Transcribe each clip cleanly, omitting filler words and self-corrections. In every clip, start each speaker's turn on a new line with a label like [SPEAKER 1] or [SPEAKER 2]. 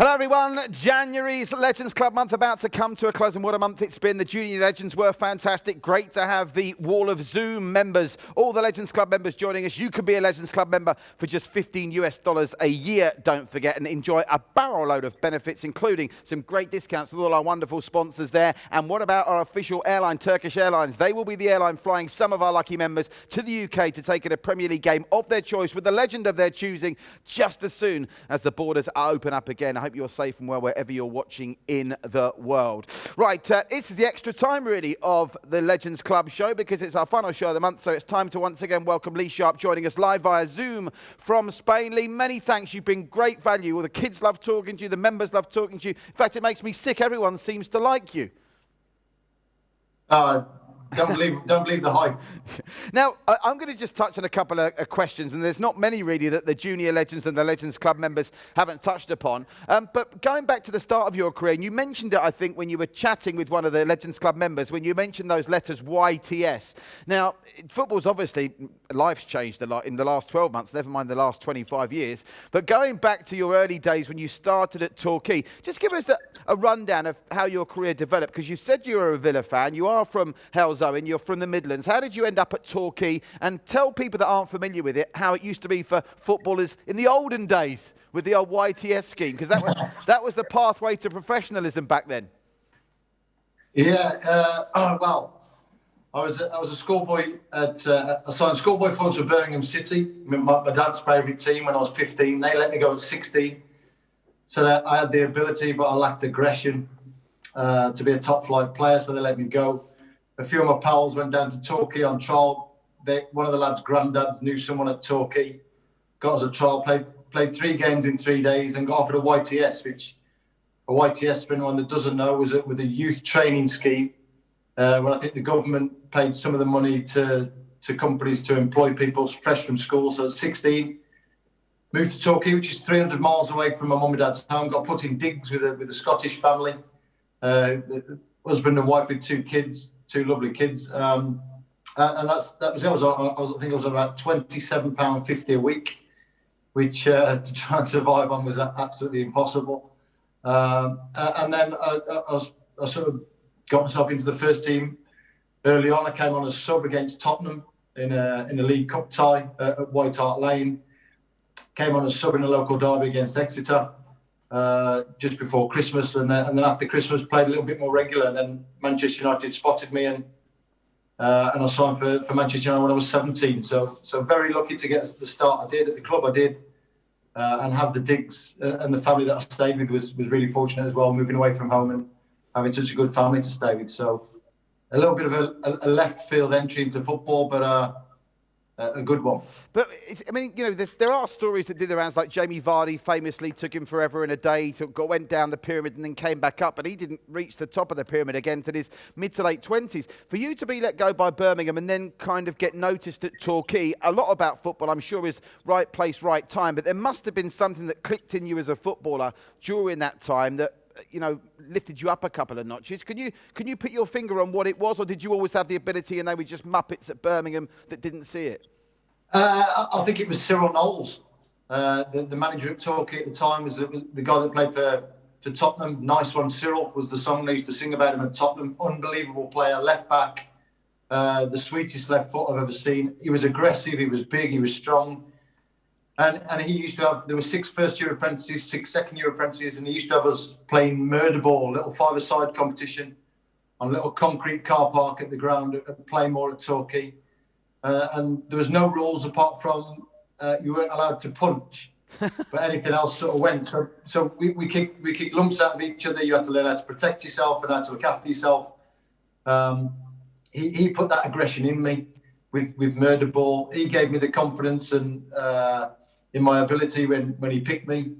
[SPEAKER 1] Hello everyone, January's Legends Club month about to come to a close, and what a month it's been. The junior legends were fantastic. Great to have the wall of Zoom members, all the Legends Club members joining us. You could be a Legends Club member for just $15 a year, don't forget, and enjoy a barrel load of benefits, including some great discounts with all our wonderful sponsors there. And what about our official airline, Turkish Airlines? They will be the airline flying some of our lucky members to the UK to take in a Premier League game of their choice with the legend of their choosing just as soon as the borders open up again. I hope you're safe and well wherever you're watching in the world. Right, this is the extra time really of the Legends Club show because it's our final show of the month, so it's time to once again welcome Lee Sharp joining us live via Zoom from Spain. Lee, many thanks. You've been great value. All the kids love talking to you, the members love talking to you. In fact, it makes me sick. Everyone seems to like you.
[SPEAKER 2] Don't believe the hype.
[SPEAKER 1] Now, I'm going to just touch on a couple of questions, and there's not many really that the junior legends and the Legends Club members haven't touched upon. But going back to the start of your career, and you mentioned it, I think, when you were chatting with one of the Legends Club members, when you mentioned those letters YTS. Now, football's obviously, life's changed a lot in the last 12 months, never mind the last 25 years. But going back to your early days when you started at Torquay, just give us a rundown of how your career developed, because you said you were a Villa fan, you are from Hell's Owen, you're from the Midlands. How did you end up at Torquay? And tell people that aren't familiar with it how it used to be for footballers in the olden days with the old YTS scheme, because that was the pathway to professionalism back then.
[SPEAKER 2] Yeah, well, I was a schoolboy at I signed schoolboy forms for Birmingham City, my dad's favourite team when I was 15. They let me go at 16, so that I had the ability, but I lacked aggression to be a top flight player, so they let me go. A few of my pals went down to Torquay on trial. One of the lads' granddads knew someone at Torquay, got us a trial, played 3 games in 3 days and got offered a YTS, which a YTS, for anyone that doesn't know, was with a youth training scheme where I think the government paid some of the money to companies to employ people fresh from school. So at 16, moved to Torquay, which is 300 miles away from my mum and dad's home, got put in digs with a Scottish family, husband and wife with 2 kids. 2 lovely kids, and that was it. I think I was on about £27.50 a week, which to try and survive on was absolutely impossible. And then I sort of got myself into the first team early on. I came on as sub against Tottenham in a League Cup tie at White Hart Lane. Came on as sub in a local derby against Exeter just before Christmas, and then after Christmas played a little bit more regular. And then Manchester United spotted me, and I signed for Manchester United when I was 17. So very lucky to get the start I did at the club I did, and have the digs, and the family that I stayed with was really fortunate as well, moving away from home and having such a good family to stay with. So a little bit of a left field entry into football, but a good one.
[SPEAKER 1] But, I mean, you know, there are stories that did the rounds, like Jamie Vardy famously took him forever and a day, went down the pyramid and then came back up, but he didn't reach the top of the pyramid again until his mid to late 20s. For you to be let go by Birmingham and then kind of get noticed at Torquay, a lot about football, I'm sure, is right place, right time, but there must have been something that clicked in you as a footballer during that time that, you know, lifted you up a couple of notches. Can you put your finger on what it was, or did you always have the ability and they were just muppets at Birmingham that didn't see it?
[SPEAKER 2] I think it was Cyril Knowles, the manager at Torquay at the time, was the guy that played for Tottenham. Nice One Cyril was the song they used to sing about him at Tottenham. Unbelievable player, left back, the sweetest left foot I've ever seen. He was aggressive, he was big, he was strong. And he used to have, there were 6 first-year apprentices, 6 second-year apprentices, and he used to have us playing murder ball, little 5-a-side competition on a little concrete car park at the ground at Playmore at Torquay. And there was no rules apart from you weren't allowed to punch, but anything else sort of went. So we kicked lumps out of each other. You had to learn how to protect yourself and how to look after yourself. He put that aggression in me with murder ball. He gave me the confidence and in my ability when he picked me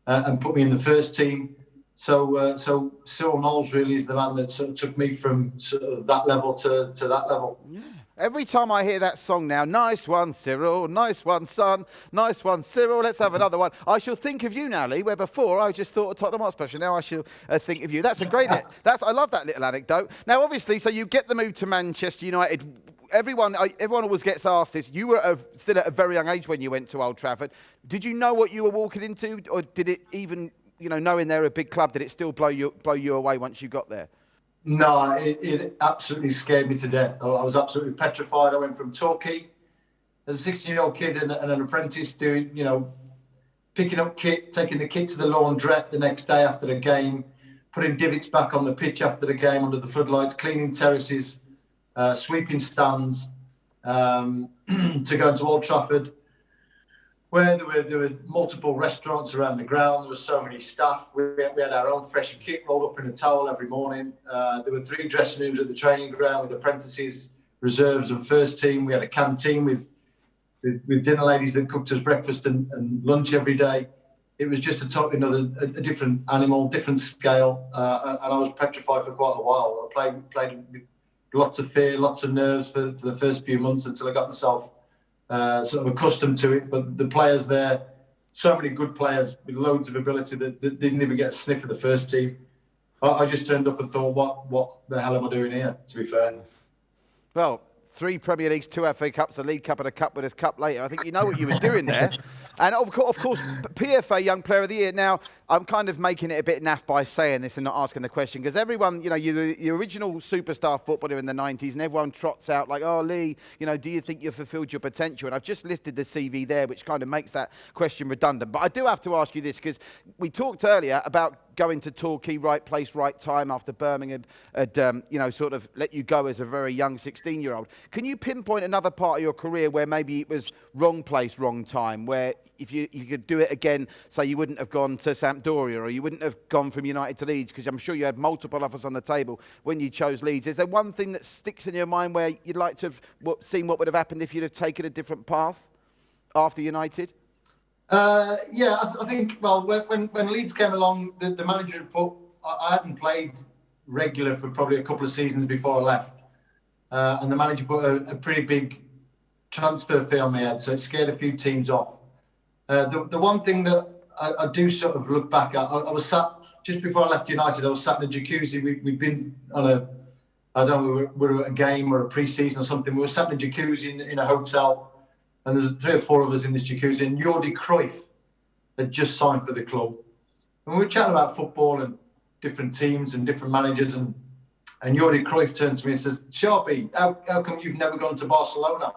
[SPEAKER 2] and put me in the first team. So Cyril Knowles really is the man that sort of took me from sort of that level to that level.
[SPEAKER 1] Yeah. Every time I hear that song now, nice one, Cyril, nice one, son, nice one, Cyril, let's have another one. I shall think of you now, Lee, where before I just thought of Tottenham Hotspur. Now I shall think of you. That's a great, I love that little anecdote. Now, obviously, so you get the move to Manchester United. Everyone always gets asked this. You were still at a very young age when you went to Old Trafford. Did you know what you were walking into, or did it even knowing they're a big club, did it still blow you away once you got there?
[SPEAKER 2] No, it absolutely scared me to death. I was absolutely petrified. I went from Torquay as a 16-year-old kid and an apprentice doing, picking up kit, taking the kit to the laundrette the next day after the game, putting divots back on the pitch after the game under the floodlights, cleaning terraces, sweeping stands, to go into Old Trafford, where there were multiple restaurants around the ground. There were so many staff. We had our own fresh kit rolled up in a towel every morning. There were 3 dressing rooms at the training ground with apprentices, reserves and first team. We had a canteen with dinner ladies that cooked us breakfast and lunch every day. It was just a different animal, different scale, and I was petrified for quite a while. I played with lots of fear, lots of nerves for the first few months until I got myself sort of accustomed to it. But the players there, so many good players with loads of ability that didn't even get a sniff of the first team. I just turned up and thought, what the hell am I doing here, to be fair?
[SPEAKER 1] Well, 3 Premier Leagues, 2 FA Cups, a League Cup and a Cup Winners' Cup later. I think you know what you were doing there. And of course, PFA Young Player of the Year. Now, I'm kind of making it a bit naff by saying this and not asking the question, because everyone, you're the original superstar footballer in the 90s, and everyone trots out like, oh, Lee, do you think you've fulfilled your potential? And I've just listed the CV there, which kind of makes that question redundant. But I do have to ask you this, because we talked earlier about going to Torquay, right place, right time, after Birmingham had sort of let you go as a very young 16-year-old. Can you pinpoint another part of your career where maybe it was wrong place, wrong time, where if you could do it again, say you wouldn't have gone to Sampdoria or you wouldn't have gone from United to Leeds, because I'm sure you had multiple offers on the table when you chose Leeds. Is there one thing that sticks in your mind where you'd like to have seen what would have happened if you'd have taken a different path after United?
[SPEAKER 2] I think, well, when Leeds came along, the manager had put, I hadn't played regular for probably a couple of seasons before I left. And the manager put a pretty big transfer fee on my head, so it scared a few teams off. The one thing that I do sort of look back at, I was sat, just before I left United, I was sat in a jacuzzi. We'd been on I don't know, we were at a game or a pre-season or something. We were sat in a jacuzzi in a hotel, and there's 3 or 4 of us in this jacuzzi, and Jordi Cruyff had just signed for the club. And we were chatting about football and different teams and different managers, and Jordi Cruyff turned to me and says, Sharpie, how come you've never gone to Barcelona?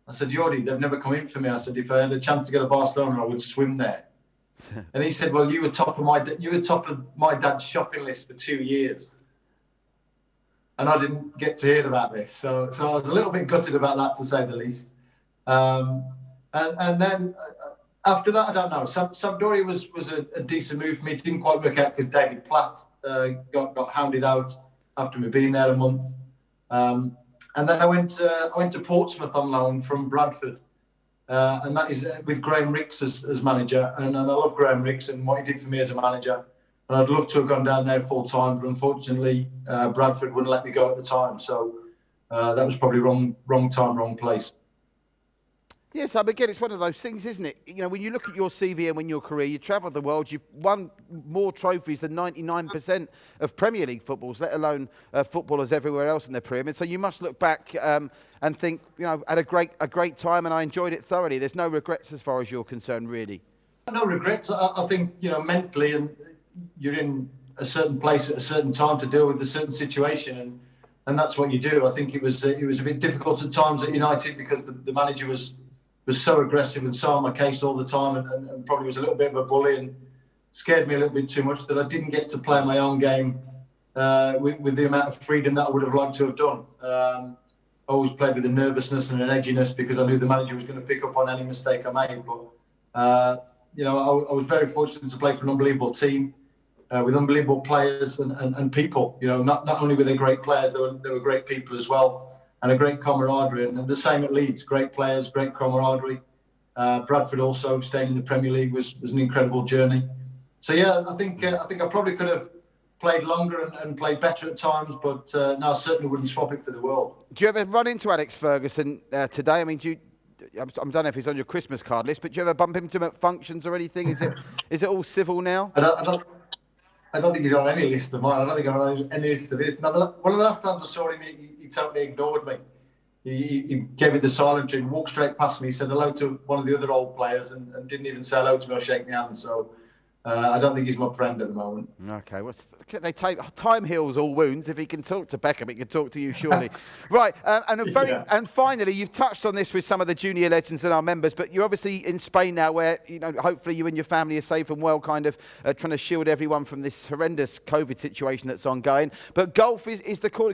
[SPEAKER 2] I said, Jordi, they've never come in for me. I said, if I had a chance to go to Barcelona, I would swim there. And he said, well, you were top of my dad's shopping list for 2 years. And I didn't get to hear about this. So I was a little bit gutted about that, to say the least. And then after that, I don't know. Sampdoria was a decent move for me. It didn't quite work out because David Platt got hounded out after me being there a month. And then I went to Portsmouth on loan from Bradford. And that is with Graham Ricks as manager. And I love Graham Ricks and what he did for me as a manager. And I'd love to have gone down there full time, but unfortunately, Bradford wouldn't let me go at the time. So that was probably wrong time, wrong place.
[SPEAKER 1] Yes, again, it's one of those things, isn't it? When you look at your CV and when your career, you travelled the world, you've won more trophies than 99% of Premier League footballs, let alone footballers everywhere else in their pyramid. So you must look back and think, I had a great time and I enjoyed it thoroughly. There's no regrets as far as you're concerned, really. No
[SPEAKER 2] regrets. I think, mentally, and you're in a certain place at a certain time to deal with a certain situation, and that's what you do. I think it was a bit difficult at times at United because the manager was so aggressive and so on my case all the time, and probably was a little bit of a bully and scared me a little bit too much, that I didn't get to play my own game with the amount of freedom that I would have liked to have done. I always played with a nervousness and an edginess because I knew the manager was going to pick up on any mistake I made. But I was very fortunate to play for an unbelievable team with unbelievable players and people. Not only were they great players, they were great people as well. And a great camaraderie, and the same at Leeds. Great players, great camaraderie. Bradford also staying in the Premier League was an incredible journey. So yeah, I think I probably could have played longer and played better at times, but no, I certainly wouldn't swap it for the world. Do
[SPEAKER 1] you ever run into Alex Ferguson today? I mean, I don't know if he's on your Christmas card list, but do you ever bump into him at functions or anything? Is it all civil now?
[SPEAKER 2] I don't think he's on any list of mine. I don't think I'm on any list of his. Now, one of the last times I saw him, he totally ignored me. He gave me the silent treatment, walked straight past me. He said hello to one of the other old players and didn't even say hello to me or shake my hand. So I don't think he's my friend at the moment.
[SPEAKER 1] Okay, time heals all wounds. If he can talk to Beckham, he can talk to you, surely. Right, and finally, you've touched on this with some of the junior legends and our members, but you're obviously in Spain now, where hopefully you and your family are safe and well, kind of trying to shield everyone from this horrendous COVID situation that's ongoing. But golf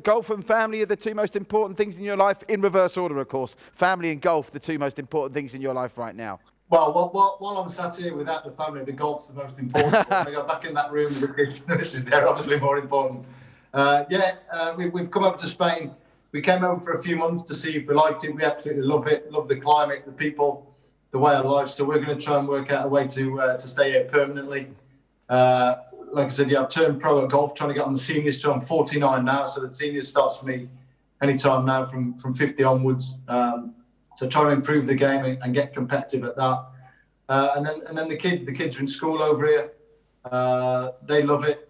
[SPEAKER 1] golf and family are the two most important things in your life, in reverse order, of course. Family and golf, the two most important things in your life right now.
[SPEAKER 2] Well, while I'm sat here without the family, the golf's the most important. When I go back in that room with the kids, this is they're obviously more important. We've come over to Spain. We came over for a few months to see if we liked it. We absolutely love it, love the climate, the people, the way of life. So we're going to try and work out a way to stay here permanently. Like I said, I've turned pro at golf, trying to get on the seniors. So I'm 49 now, so the seniors starts for me anytime now from 50 onwards. So try to improve the game and get competitive at that. And then the kids are in school over here. They love it.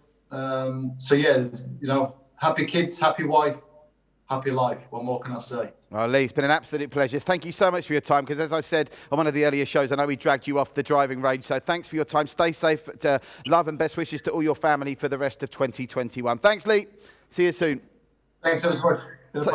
[SPEAKER 2] Happy kids, happy wife, happy life. What more can I say?
[SPEAKER 1] Well, Lee, it's been an absolute pleasure. Thank you so much for your time, because as I said on one of the earlier shows, I know we dragged you off the driving range. So thanks for your time. Stay safe. Love and best wishes to all your family for the rest of 2021. Thanks, Lee. See you soon.
[SPEAKER 2] Thanks so much.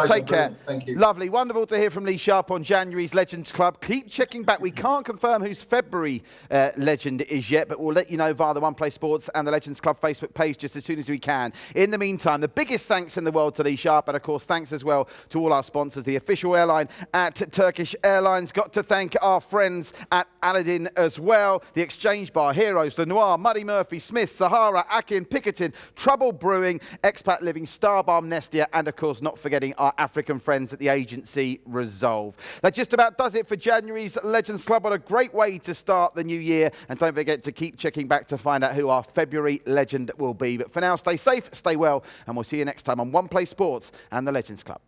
[SPEAKER 1] Take care.
[SPEAKER 2] Thank you.
[SPEAKER 1] Lovely. Wonderful to hear from Lee Sharp on January's Legends Club. Keep checking back. We can't confirm whose February legend is yet, but we'll let you know via the One Play Sports and the Legends Club Facebook page just as soon as we can. In the meantime, the biggest thanks in the world to Lee Sharp, and of course thanks as well to all our sponsors, the official airline at Turkish Airlines. Got to thank our friends at Aladdin as well. The Exchange Bar, Heroes, The Noir, Muddy Murphy, Smith, Sahara, Akin, Pickerton, Trouble Brewing, Expat Living, Star Balm, Nestia, and of course not forgetting our African friends at the agency Resolve. That just about does it for January's Legends Club. What a great way to start the new year. And don't forget to keep checking back to find out who our February legend will be. But for now, stay safe, stay well, and we'll see you next time on One Play Sports and the Legends Club.